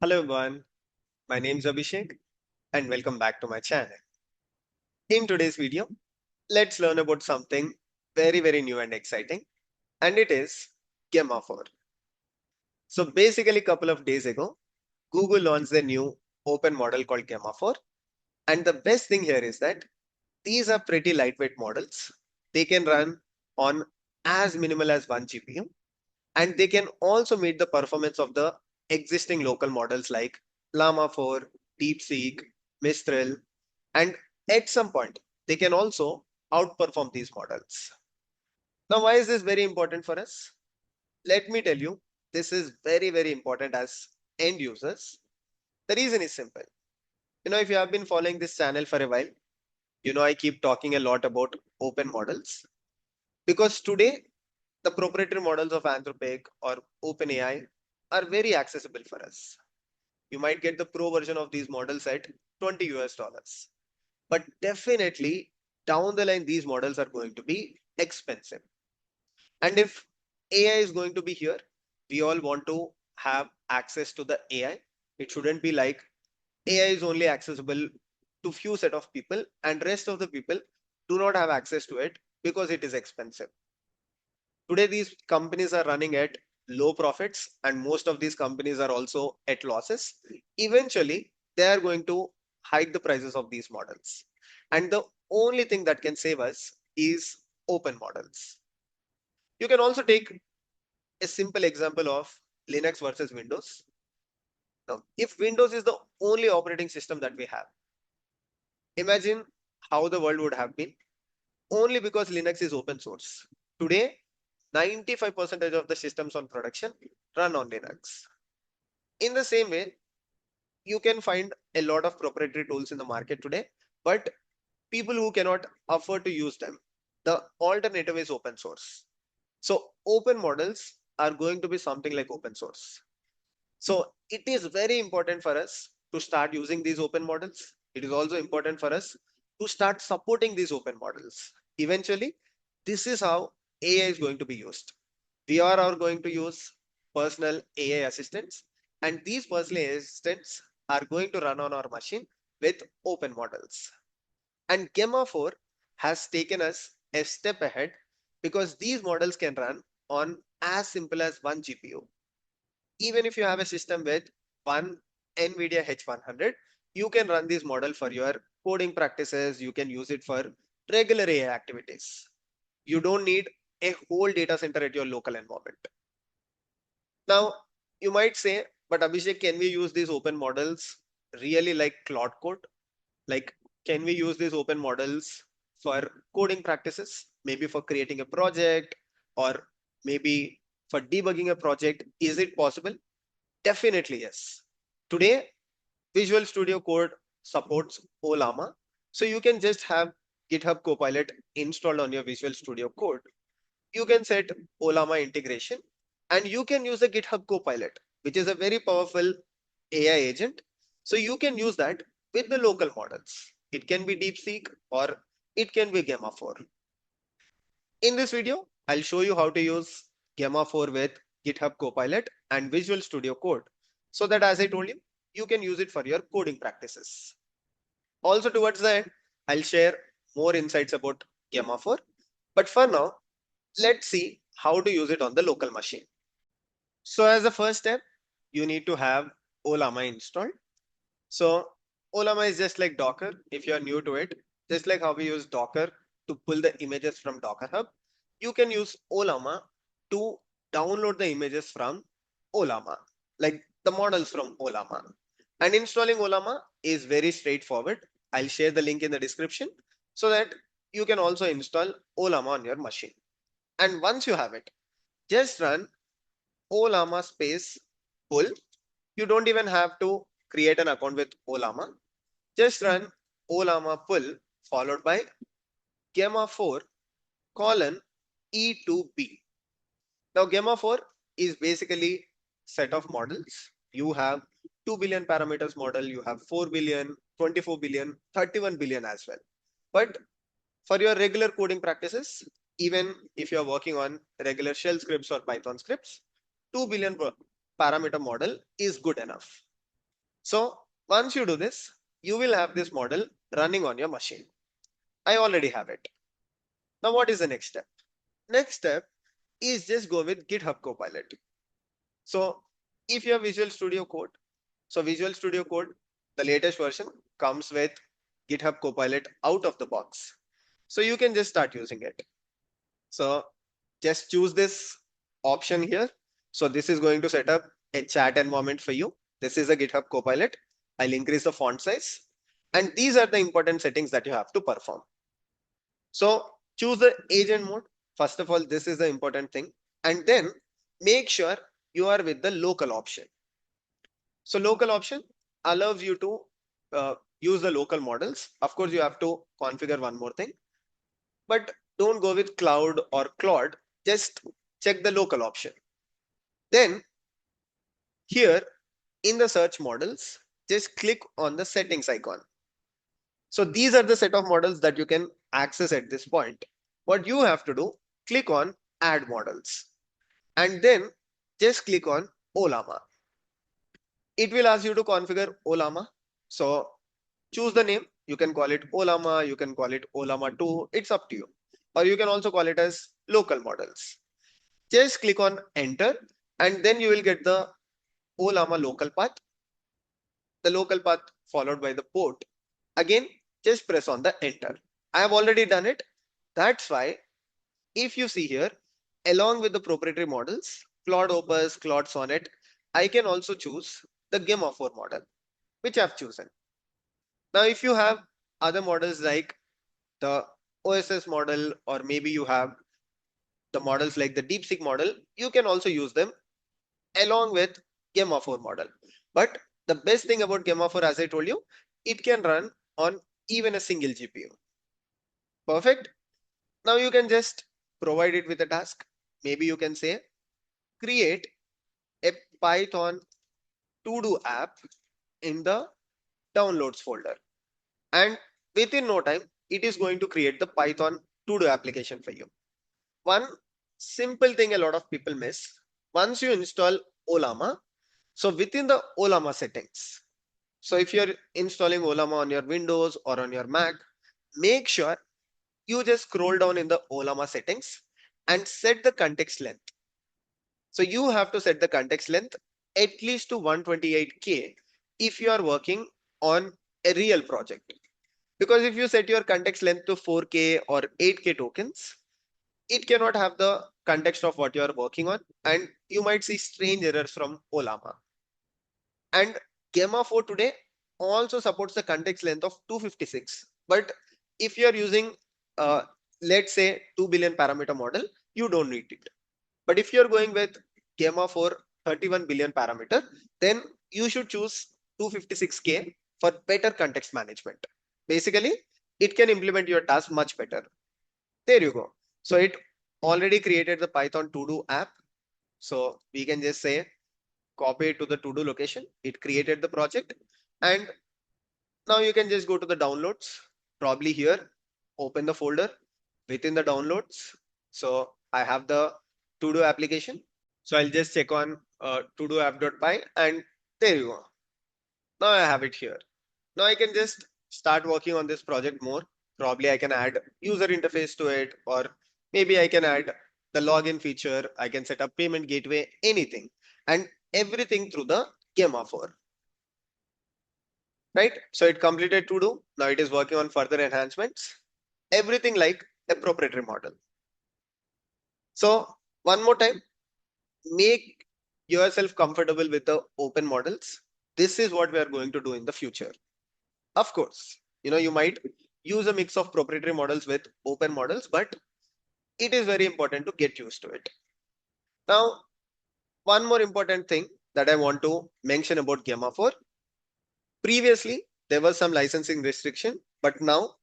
Hello everyone, my name is Abhishek and welcome back to my channel. In today's video, let's learn about something very new and exciting, and it is Gemma 4. So basically a couple of days ago, Google launched a new open model called Gemma 4, and the best thing here is that these are pretty lightweight models. They can run on as minimal as 1 GPU, and they can also meet the performance of the existing local models like Llama 4, DeepSeek, Mistral, and at some point, they can also outperform these models. Now, why is this very important for us? Let me tell you, this is very important as end users. The reason is simple. If you have been following this channel for a while, I keep talking a lot about open models because today the proprietary models of Anthropic or OpenAI are very accessible for us. You might get the pro version of these models at 20 US dollars. But definitely down the line, these models are going to be expensive. And if AI is going to be here, we all want to have access to the AI. It shouldn't be like AI is only accessible to few set of people and rest of the people do not have access to it because it is expensive. Today, these companies are running at low profits and most of these companies are also at losses. Eventually, they are going to hike the prices of these models. And the only thing that can save us is open models. You can also take a simple example of Linux versus Windows. Now, if Windows is the only operating system that we have, imagine how the world would have been only because Linux is open source. Today, 95% of the systems on production run on Linux. In the same way, you can find a lot of proprietary tools in the market today, but people who cannot afford to use them, the alternative is open source. So open models are going to be something like open source. So it is very important for us to start using these open models. It is also important for us to start supporting these open models. Eventually, this is how AI is going to be used. We are going to use personal AI assistants, and these personal AI assistants are going to run on our machine with open models. And Gemma 4 has taken us a step ahead because these models can run on as simple as 1 GPU. Even if you have a system with one NVIDIA H100, you can run this model for your coding practices. You can use it for regular AI activities. You don't need a whole data center at your local environment. Now, you might say, but Abhishek, can we use these open models really like Claude Code? Like, can we use these open models for coding practices? Maybe for creating a project or maybe for debugging a project. Is it possible? Definitely, yes. Today, Visual Studio Code supports Ollama. So you can just have GitHub Copilot installed on your Visual Studio Code. You can set Ollama integration and you can use the GitHub Copilot, which is a very powerful AI agent. So you can use that with the local models. It can be DeepSeek or it can be Gemma 4. In this video, I'll show you how to use Gemma 4 with GitHub Copilot and Visual Studio Code so that, as I told you, you can use it for your coding practices. Also, towards the end, I'll share more insights about Gemma 4. But for now, let's see how to use it on the local machine. So, as the first step, you need to have Ollama installed. So, Ollama is just like Docker. If you're new to it, just like how we use Docker to pull the images from Docker Hub, you can use Ollama to download the images from Ollama, like the models from Ollama. And installing Ollama is very straightforward. I'll share the link in the description so that you can also install Ollama on your machine. And once you have it, just run Ollama space pull. You don't even have to create an account with Ollama. Just run Ollama pull followed by Gemma 4 colon E2B. Now Gemma 4 is basically set of models. You have 2 billion parameters model, you have 4 billion, 24 billion, 31 billion as well. But for your regular coding practices, even if you're working on regular shell scripts or Python scripts, 2 billion parameter model is good enough. So once you do this, you will have this model running on your machine. I already have it. Now what is the next step? Next step is just go with GitHub Copilot. So if you have Visual Studio Code, so Visual Studio Code, the latest version comes with GitHub Copilot out of the box. So you can just start using it. So just choose this option here. So this is going to set up a chat environment for you. This is a GitHub Copilot. I'll increase the font size. And these are the important settings that you have to perform. So choose the agent mode. First of all, this is the important thing. And then make sure you are with the local option. So local option allows you to use the local models. Of course, you have to configure one more thing, but don't go with cloud or Claude. Just check the local option. Then here in the search models, just click on the settings icon. So these are the set of models that you can access at this point. What you have to do, click on add models and then just click on Ollama. It will ask you to configure Ollama. So choose the name. You can call it Ollama, you can call it Ollama 2. It's up to you. Or you can also call it as local models. Just click on enter and then you will get the Ollama local path. The local path followed by the port. Again, just press on the enter. I have already done it. That's why if you see here, along with the proprietary models, Claude Opus, Claude Sonnet, I can also choose the Gemma 4 model, which I've chosen. Now, if you have other models like the OSS model, or maybe you have the models like the DeepSeek model, you can also use them along with Gemma 4 model. But the best thing about Gemma 4, as I told you, it can run on even a single GPU. Perfect. Now you can just provide it with a task. Maybe you can say, create a Python to-do app in the downloads folder. And within no time, it is going to create the Python to-do application for you. One simple thing a lot of people miss, once you install Ollama, so within the Ollama settings, so if you're installing Ollama on your Windows or on your Mac, make sure you just scroll down in the Ollama settings and set the context length. So you have to set the context length at least to 128K if you are working on a real project. Because if you set your context length to 4K or 8K tokens, it cannot have the context of what you are working on, and you might see strange errors from Ollama. And Gemma 4 today also supports the context length of 256. But if you are using, let's say, 2 billion parameter model, you don't need it. But if you're going with Gemma for 31 billion parameter, then you should choose 256K for better context management. Basically, it can implement your task much better. There you go. So it already created the Python to-do app. So we can just say, copy it to the to-do location. It created the project. And now you can just go to the downloads, probably here, open the folder within the downloads. So I have the to-do application. So I'll just check on to-do app.py and there you go. Now I have it here. Now I can just start working on this project more. Probably I can add user interface to it, or maybe I can add the login feature. I can set up payment gateway, anything, and everything through the Gemma 4. Right? So it completed to do. Now it is working on further enhancements. Everything like a proprietary model. So one more time, make yourself comfortable with the open models. This is what we are going to do in the future. Of course, you might use a mix of proprietary models with open models, but it is very important to get used to it. Now, one more important thing that I want to mention about Gemma 4. Previously, there was some licensing restriction, but now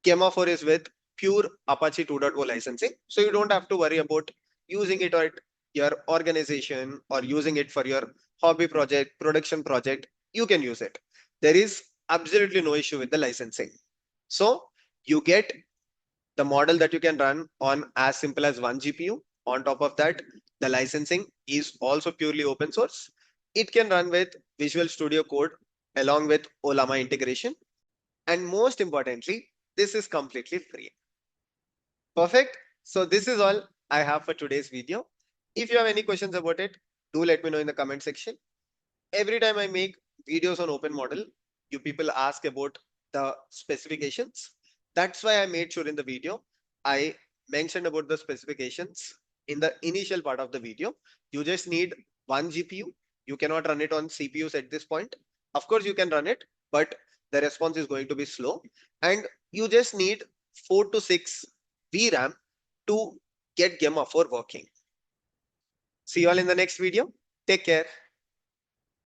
Gemma 4 is with pure Apache 2.0 licensing. So you don't have to worry about using it at your organization or using it for your hobby project, production project. You can use it. There is absolutely no issue with the licensing. So you get the model that you can run on as simple as one GPU. On top of that, the licensing is also purely open source. It can run with Visual Studio Code along with Ollama integration. And most importantly, this is completely free. Perfect. So this is all I have for today's video. If you have any questions about it, do let me know in the comment section. Every time I make videos on open model, you people ask about the specifications. That's why I made sure in the video I mentioned about the specifications in the initial part of the video. You just need one GPU. You cannot run it on CPUs at this point. Of course, you can run it, but the response is going to be slow. And you just need 4 to 6 VRAM to get Gemma for working. See you all in the next video. Take care.